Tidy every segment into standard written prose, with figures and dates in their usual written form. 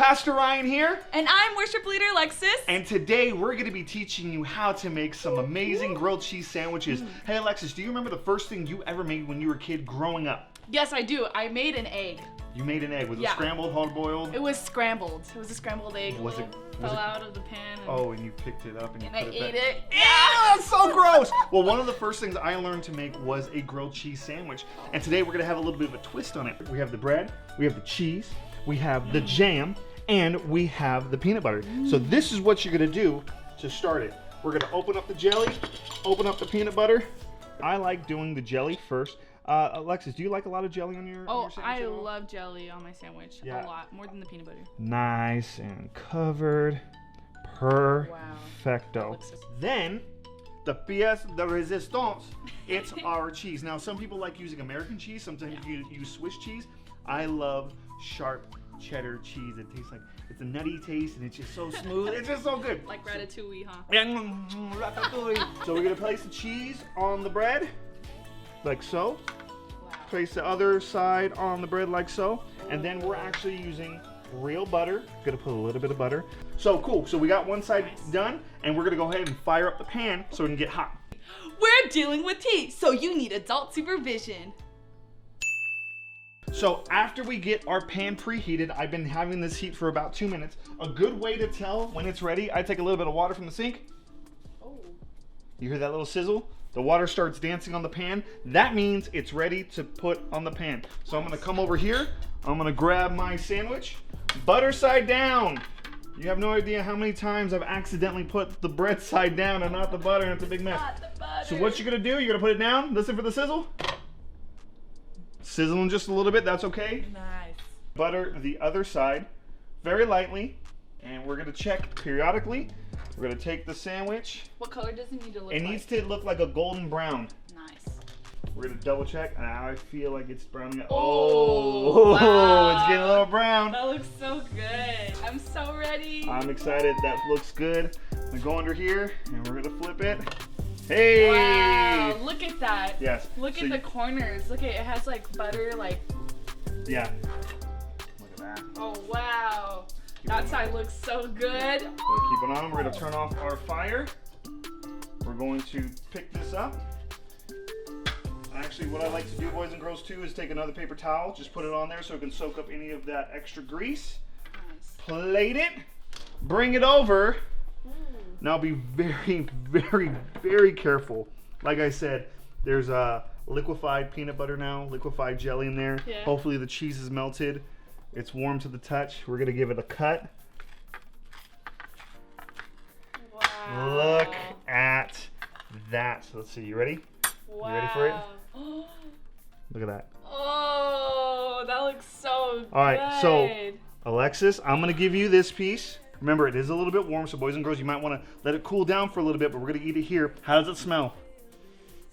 Pastor Ryan here. And I'm worship leader Alexis. And today we're going to be teaching you how to make some amazing grilled cheese sandwiches. Hey Alexis, do you remember the first thing you ever made when you were a kid growing up? Yes, I do. I made an egg. You made an egg. Was it scrambled, hard boiled? It was scrambled. It was a scrambled egg. Was it fell out of the pan. And you picked it up and you put I it back. ate it. Yeah, that's so gross. Well, one of the first things I learned to make was a grilled cheese sandwich. And today we're going to have a little bit of a twist on it. We have the bread, we have the cheese, we have the jam, and we have the peanut butter. So this is what you're going to do to start it. We're going to open up the jelly, open up the peanut butter. I like doing the jelly first. Alexis, do you like a lot of jelly on your sandwich? I love jelly on my sandwich. A lot. More than the peanut butter. Nice and covered. Perfecto. Wow. Then, the pièce de résistance, it's our cheese. Now, some people like using American cheese. Sometimes you use Swiss cheese. I love sharp cheddar cheese. It tastes like, it's a nutty taste and it's just so smooth. It's just so good. Like ratatouille, huh? Ratatouille. So we're going to place the cheese on the bread, like so. Wow. Place the other side on the bread like so. And then we're actually using real butter. Gonna put a little bit of butter. So cool. So we got one side done, and we're gonna go ahead and fire up the pan so it can get hot. We're dealing with tea, so you need adult supervision. So after we get our pan preheated, I've been having this heat for about 2 minutes. A good way to tell when it's ready, I take a little bit of water from the sink. Oh. You hear that little sizzle? The water starts dancing on the pan. That means it's ready to put on the pan. So I'm gonna come over here. I'm gonna grab my sandwich. Butter side down. You have no idea how many times I've accidentally put the bread side down and not the butter, and it's a big mess. Not the butter. So what you're gonna do, you're gonna put it down. Listen for the sizzle. Sizzling just a little bit, that's okay. Nice. Butter the other side very lightly, and we're gonna check periodically. We're gonna take the sandwich. What color does it need to look It like? needs to look like a golden brown. Nice. We're gonna double check. I feel like it's browning up. Oh, wow. It's getting a little brown. That looks so good. I'm so ready. I'm excited. That looks good. I'm gonna go under here and we're gonna flip it. Hey! Wow, look at that. Yes. Look So at the corners. Look at it has like butter, like. Yeah. Look at that. Oh wow. That side looks so good. So keep it on. We're gonna turn off our fire. We're going to pick this up. Actually, what I like to do, boys and girls, too, is take another paper towel, just put it on there so it can soak up any of that extra grease. Nice. Plate it, bring it over. Now be very, very, very careful. Like I said, there's liquefied peanut butter now, liquefied jelly in there. Yeah. Hopefully the cheese is melted. It's warm to the touch. We're gonna give it a cut. Wow. Look at that. So let's see, you ready? Wow. You ready for it? Look at that. Oh, that looks so good. All right, so Alexis, I'm gonna give you this piece. Remember, it is a little bit warm, so boys and girls, you might want to let it cool down for a little bit, but we're gonna eat it here. How does it smell?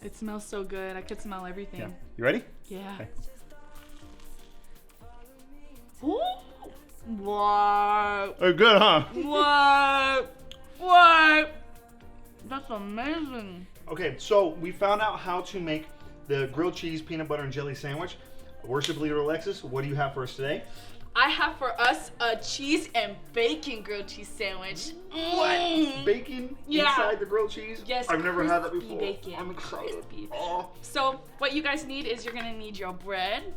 It smells so good. I could smell everything. Yeah. You ready? Yeah. Okay. Ooh. Wow. Oh, good, huh? What? What? That's amazing. Okay, so we found out how to make the grilled cheese, peanut butter, and jelly sandwich. Worship leader Alexis, what do you have for us today? I have for us a cheese and bacon grilled cheese sandwich. What? Bacon inside the grilled cheese? Yes, I've never had that crispy before. bacon. I'm excited. Crispy. Oh. So what you guys need is you're gonna need your bread.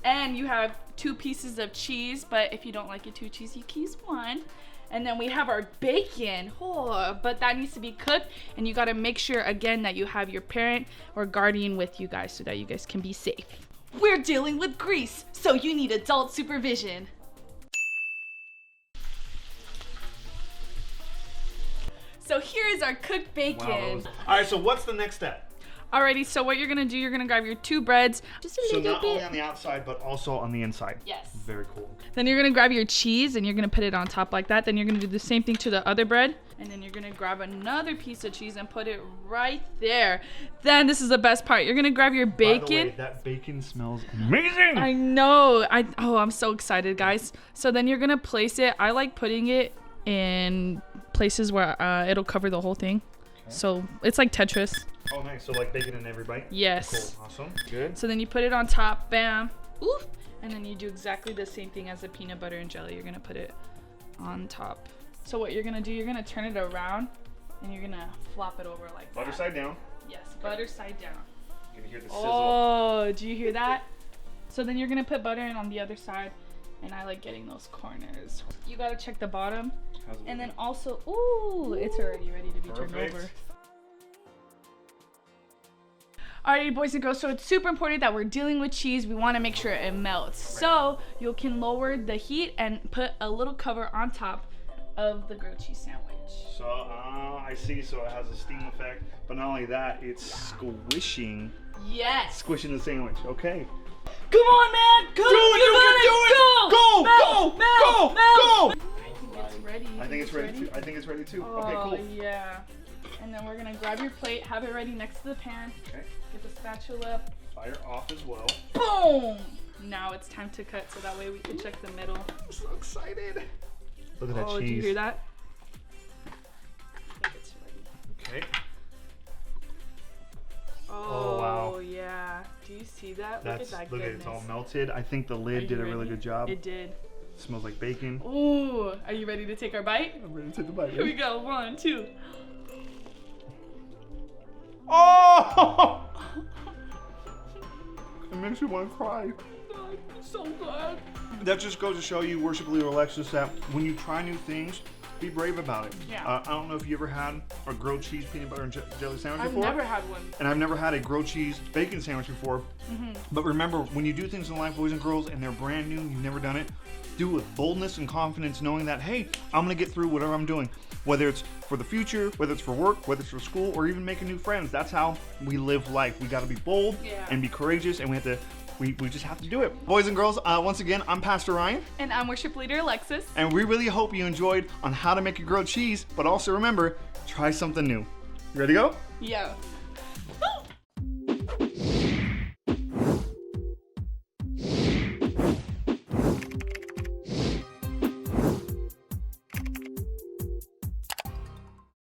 And you have 2 pieces of cheese, but if you don't like it too cheesy, you can use 1. And then we have our bacon, but that needs to be cooked, and you gotta make sure again that you have your parent or guardian with you guys so that you guys can be safe. We're dealing with grease, so you need adult supervision. So here is our cooked bacon. Wow, all right, so what's the next step? Alrighty, so what you're gonna do, you're gonna grab your 2 breads, just a So little not bit. only on the outside, but also on the inside. Yes. Very cool. Then you're gonna grab your cheese and you're gonna put it on top like that. Then you're gonna do the same thing to the other bread. And then you're gonna grab another piece of cheese and put it right there. Then this is the best part. You're gonna grab your bacon. By the way, that bacon smells amazing. I know. I'm so excited, guys. So then you're gonna place it. I like putting it in places where it'll cover the whole thing. Okay. So it's like Tetris. Oh, nice. So like bacon in every bite? Yes. Cool. Awesome. Good. So then you put it on top. Bam. Oof. And then you do exactly the same thing as the peanut butter and jelly. You're gonna put it on top. So what you're gonna do, you're gonna turn it around and you're gonna flop it over like Butter that. side down. Yes, butter side down. You can hear the sizzle. Oh, do you hear that? So then you're gonna put butter in on the other side, and I like getting those corners. You gotta check the bottom, How's it and then looking? also, ooh, it's already ready to be turned Perfect. over. Alrighty, boys and girls, so it's super important that we're dealing with cheese. We want to make sure it melts. So you can lower the heat and put a little cover on top of the grilled cheese sandwich. So, I see. So it has a steam effect, but not only that, it's squishing Yes. the sandwich. Okay. Come on, man. Come on, you got it. Go. Go! Mel. I think it's ready. I think it's ready too. I think it's ready too. Oh, Okay, cool. yeah. And then we're gonna grab your plate, have it ready next to the pan. Okay. Get the spatula. Fire off as well. Boom! Now it's time to cut so that way we can check the middle. I'm so excited. Look at that Oh, cheese. do you hear that? I think it's ready. Okay. Oh, wow. yeah. Do you see that? That's look at that look at it. goodness. It's all melted. I think the Are lid you did a really ready? good job. It did. Smells like bacon. Ooh, are you ready to take our bite? I'm ready to take the bite. Here we go. 1, 2. Oh! It makes me want to cry. Oh, I'm so glad. That just goes to show you, worship leader Alexis, that when you try new things, be brave about it. Yeah. I don't know if you ever had a grilled cheese peanut butter and jelly sandwich I've before. never had one. And I've never had a grilled cheese bacon sandwich before. But remember, when you do things in life, boys and girls, and they're brand new, you've never done it, do it with boldness and confidence, knowing that, hey, I'm gonna get through whatever I'm doing. Whether it's for the future, whether it's for work, whether it's for school, or even making new friends. That's how we live life. We gotta be bold and be courageous, and we just have to do it. Boys and girls, once again, I'm Pastor Ryan. And I'm worship leader Alexis. And we really hope you enjoyed on how to make a grilled cheese, but also remember, try something new. You ready to go? Yeah.